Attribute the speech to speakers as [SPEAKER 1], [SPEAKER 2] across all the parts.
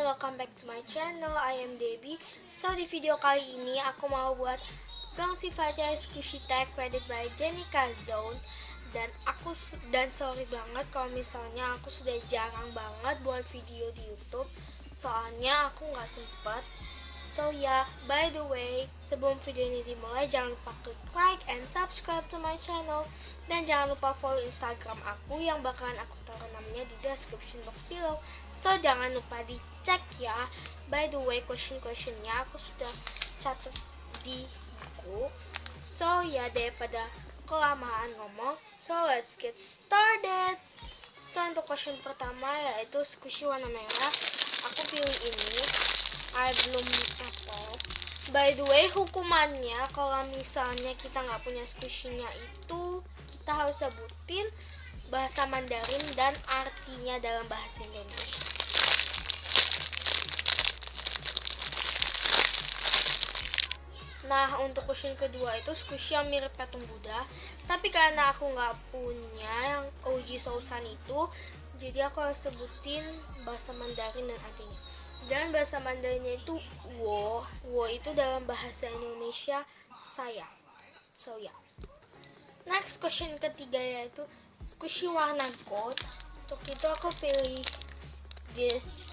[SPEAKER 1] welcome back to my channel. I am Debbie. So di video kali ini aku mau buat GONG sifatnya squishy tag credit by Jenica Zone. Dan sorry banget kalau misalnya aku sudah jarang banget buat video di YouTube, soalnya aku nggak sempet. So ya, by the way, sebelum video ini dimulai, jangan lupa klik like and subscribe to my channel. Dan jangan lupa follow Instagram aku yang bakalan aku taruh namanya di description box below. So jangan lupa dicek ya. By the way, question-questionnya aku sudah catat di buku. So ya, daripada kelamaan ngomong, so let's get started. So untuk question pertama yaitu squishy warna merah. Aku pilih ini. Belum Apple. By the way, hukumannya kalau misalnya kita nggak punya squishy-nya itu, kita harus sebutin bahasa Mandarin dan artinya dalam bahasa Indonesia. Nah, untuk question kedua itu squishy yang mirip patung Buddha, tapi karena aku nggak punya yang OG Sousan itu, jadi aku harus sebutin bahasa Mandarin dan artinya. Dan bahasa Mandarinnya itu wo. Wo itu dalam bahasa Indonesia sayang. So ya. Next question ketiga yaitu squishy warna gold. Untuk itu aku pilih this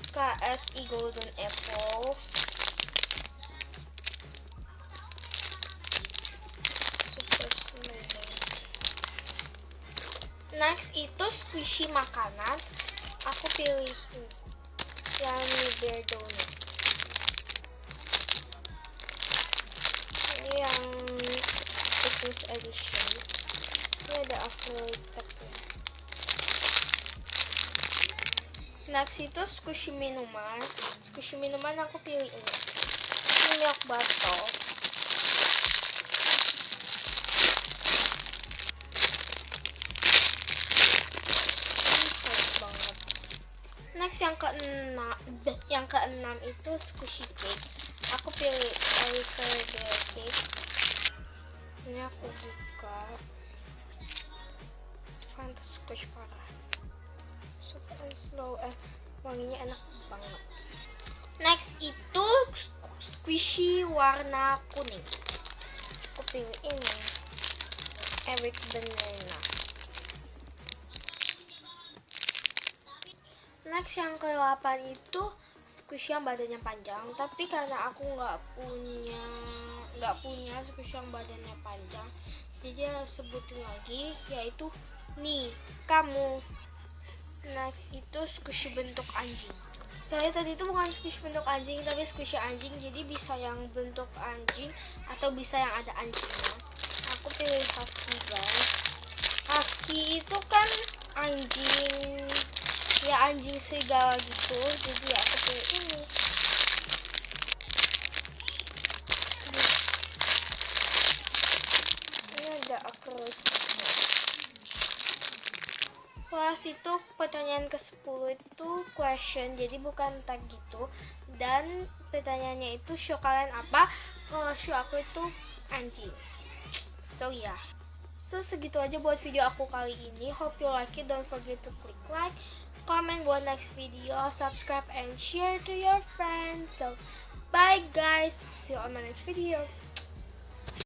[SPEAKER 1] CAI Golden Apple. Super smooth. Next itu squishy makanan. Aku pilih yang bear donut. Ini yang Christmas edition. Ini ada aftertaste. Next itu squishy minuman. Squishy minuman aku pilih ini. Ini milk bottle. Next yang keenam itu squishy cake. Aku pilih bear cake. Ini aku buka. Fantas squish parah. Super slow, wanginya enak banget. Next itu squishy warna kuning. Aku pilih ini. Eric banana. Next yang ke-8 itu squishy yang badannya panjang, tapi karena aku nggak punya squishy yang badannya panjang, jadi harus sebutin lagi yaitu nih kamu. Next itu squishy bentuk anjing. Saya tadi itu bukan squishy bentuk anjing tapi squishy anjing, jadi bisa yang bentuk anjing atau bisa yang ada anjingnya. Aku pilih husky guys. Husky itu kan anjing, ya anjing serigala gitu, jadi aku pilih ini. Ini ada acrylic. Kelas itu pertanyaan ke-10 itu question, jadi bukan tag gitu. Dan pertanyaannya itu show kalian apa? Kalau show aku itu anjing. So ya. So segitu aja buat video aku kali ini. Hope you like it. Don't forget to click like, comment buat next video, subscribe and share to your friends. So bye guys, see you on my next video.